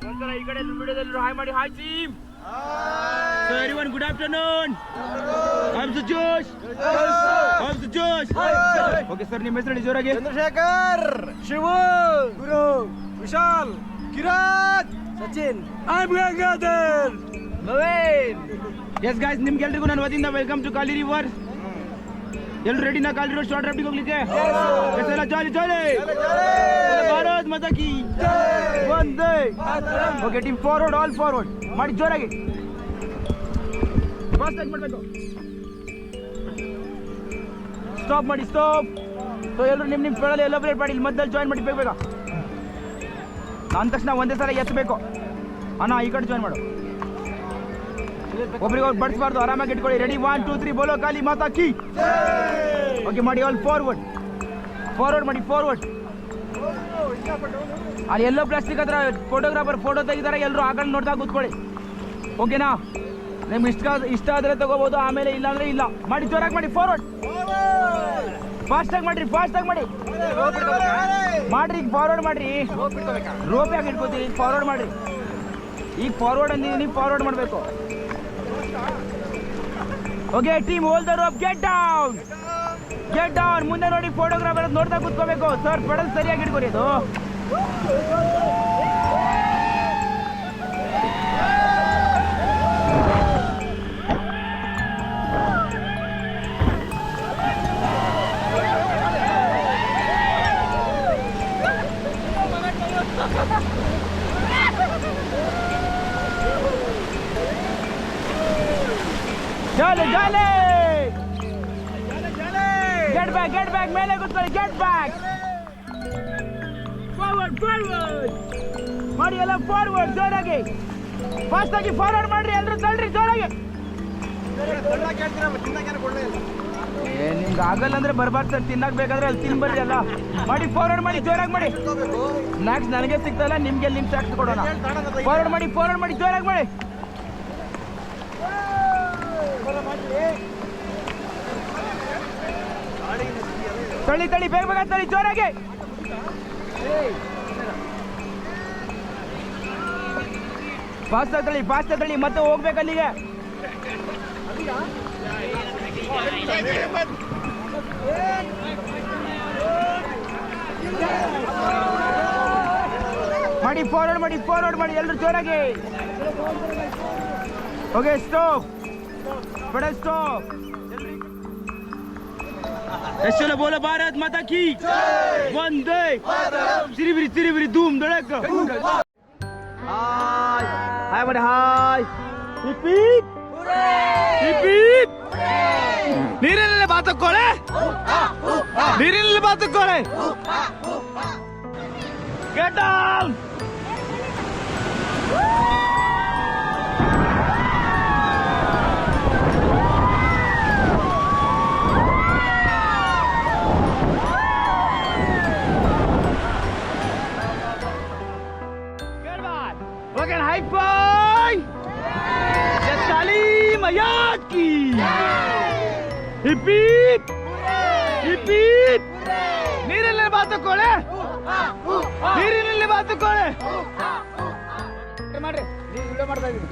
ಒಂದ್ಸಲ ಈ ಕಡೆ ವಿಡಿಯೋದಲ್ಲಿ ಹಾಯ್ ಮಾಡಿ. Hi team. So everyone, good afternoon. I'm Sujosh. I'm Sujosh. Okay sir, ನಿಮ್ಮ ಹೆಸರು ಜೋರಾಗಿ. ಚಂದ್ರಶೇಖರ್, ಶಿವು, ಗುರು, Vishal, Kirat, Sachin, I'm Gangadhar, Naveen. Yes guys, ನಿಮ್ಗೆಲ್ರಿಗೂ ನಾನು ವತಿಯಿಂದ ವೆಲ್ಕಮ್ ಟು ಕಾಲಿ ರಿವರ್. ಎಲ್ಲರೂ ರೆಡಿನಾ ಕಾಲಿ ರಿವರ್ ಶಾರ್ಟ್ ರಫ್ಟಿಂಗ್ ಹೋಗ್ಲಿಕ್ಕೆ? ಎಲ್ಲ ಜಾಲಿ ಜಾಲಿ. ಭಾರತ್ ಮಾತಾ ಕಿ ಜೈ. Vande. Okay team forward, all forward ಮಾಡಿ ಜೋರಾಗಿ. ಫಾಸ್ಟ್ ಆಗಿ ಮಾಡಬೇಕು. ಸ್ಟಾಪ್ ಮಾಡಿ, ಸ್ಟಾಪ್. ಸೊ ಎಲ್ಲರೂ ನಿಮ್ಮ ಫೇರಲ್ಲಿ ಎಲಾಬ್ರೇಟ್ ಮಾಡಿ. ಇಲ್ಲಿ ಮಧ್ಯದಲ್ಲಿ ಜಾಯಿನ್ ಮಾಡಿ ಬೇಗ. ಅಂದ ತಕ್ಷಣ ಒಂದೇ ಸಲ ಎತ್ತಬೇಕು. ಅಣ್ಣ ಈ ಕಡೆ ಜಾಯಿನ್ ಮಾಡು. ಒಬ್ರಿಗೆ ಅವ್ರು ಬಡಿಸ್ಬಾರ್ದು, ಆರಾಮಾಗಿ ಇಟ್ಕೊಳ್ಳಿ. ರೆಡಿ 1 2 3 ಬೋಲೋ ಕಾಲಿ ಮಾತಾ ಕಿ. ಓಕೆ ಮಾಡಿ, ಆಲ್ ಫಾರ್ವರ್ಡ್. ಫಾರ್ವರ್ಡ್ ಮಾಡಿ, ಫಾರ್ವರ್ಡ್. ಅಲ್ಲಿ ಎಲ್ಲೋ ಪ್ಲಾಸ್ಟಿಕ್ ಹತ್ರ ಫೋಟೋಗ್ರಾಫರ್ ಫೋಟೋ ತೆಗಿತಾರೆ. ಎಲ್ಲರೂ ಆ ಕಡೆ ನೋಡ್ತಾ ಕೂತ್ಕೊಳ್ಳಿ. ಓಕೆನಾ? ನಿಮ್ಗೆ ಇಷ್ಟ ಆದರೆ ತಗೋಬಹುದು, ಆಮೇಲೆ ಇಲ್ಲ ಅಂದ್ರೆ ಇಲ್ಲ. ಮಾಡಿ ಜೋರಾಗಿ ಮಾಡಿ, ಫಾರ್ವರ್ಡ್. ಫಾಸ್ಟಾಗಿ ಮಾಡ್ರಿ, ಫಾಸ್ಟಾಗಿ ಮಾಡಿ ಮಾಡ್ರಿ. ಈಗ ಫಾರ್ವರ್ಡ್ ಮಾಡ್ರಿ. ರೋಪ್ ಯಾಕೆ ಇಟ್ಕೋತೀರಿ? ಈಗ ಫಾರ್ವರ್ಡ್ ಮಾಡ್ರಿ. ಈಗ ಫಾರ್ವರ್ಡ್ ಅಂದಿದ್ದೀನಿ, ಫಾರ್ವರ್ಡ್ ಮಾಡಬೇಕು. Okay team, hold the rope, get down, get down. ಮುಂದೆ ನೋಡಿ, ಫೋಟೋಗ್ರಾಫರ್ ನೋಡ್ತಾ ಕೂತ್ಕೋಬೇಕು. ಸರ್ ಪೆಡಲ್ ಸರಿಯಾಗಿ ಇಟ್ಕೊರಿ. ಅದು Jale, jale! Get back, ಮೇಲೆ ಕೂತ್ಕೊಳ್ಳಿ. Get back! Forward, forward! ಮಾಡಿ ಎಲ್ಲ ಫಾರ್ವರ್ಡ್, ಜೋರಾಗಿ. ಫಾಸ್ಟ್ ಆಗಿ ಫಾರ್ವರ್ಡ್ ಮಾಡ್ರಿ. ಎಲ್ಲರೂ ತಳ್ಳ್ರಿ ಜೋರಾಗಿ. ನಿಮ್ಗೆ ಆಗಲ್ಲ ಅಂದ್ರೆ ಬರ್ಬಾರ್ದು ಸರ್. ತಿನ್ನಕ್ ಬೇಕಾದ್ರೆ ಅಲ್ಲಿ ತಿನ್ಬರ್ರಿ. ಎಲ್ಲ ಮಾಡಿ, ಫಾರ್ವರ್ಡ್ ಮಾಡಿ, ಜೋರಾಗಿ ಮಾಡಿ. ಸ್ನ್ಯಾಕ್ಸ್ ನನಗೆ ಸಿಗ್ತಲ್ಲ, ನಿಮ್ಗೆ ನಿಮ್ಮ ಸ್ನ್ಯಾಕ್ಸ್ ಕೊಡೋಣ. ಫಾರ್ವರ್ಡ್ ಮಾಡಿ, ಫಾರ್ವರ್ಡ್ ಮಾಡಿ, ಜೋರಾಗಿ ಮಾಡಿ. ತಳಿ ತಳಿ, ಬೇಗ ಬೇಗ ತಳಿ, ಜೋರಾಗಿ. ಫಾಸ್ಟ್ ತಳಿ, ಫಾಸ್ಟ್ ತಳಿ. ಮತ್ತೆ ಹೋಗ್ಬೇಕು ಅಲ್ಲಿಗೆ. ಮಾಡಿ, ಫಾರ್ವರ್ಡ್ ಮಾಡಿ, ಫಾರ್ವರ್ಡ್ ಮಾಡಿ. ಎಲ್ಲರೂ ಜೋರಾಗಿ. Okay stop, pedal stop. ಎಷ್ಟು ಬೋಲೋ ಭಾರತ್ ಮಾತಾ ಕಿ ವಂದೇ. ಸಿರಿಬಿರಿ ಸಿರಿಬಿರಿ ಧೂಮ್ ದೊಳಕ. ಹಾಯ್ ಮಾಡಿ, ಹಾಯ್. Hip hip. ನೀರಿನಲ್ಲಿ ಬಾತಕ್ಕೋಳೆ, ನೀರಿನಲ್ಲಿ ಬಾತಕ್ಕೋಳೆ. Get down. Look at high five! Yes, Salim Ayaki! Hip hip! Hip hip! ನೀರಿನಲ್ಲಿ ಬಾತುಕೋಳೆ, ನೀರಿನಲ್ಲಿ ಬಾತುಕೋಳೆ. ಮಾಡ್ರಿ, ವಿಡಿಯೋ ಮಾಡ್ತಾ ಇದ್ದೀನಿ.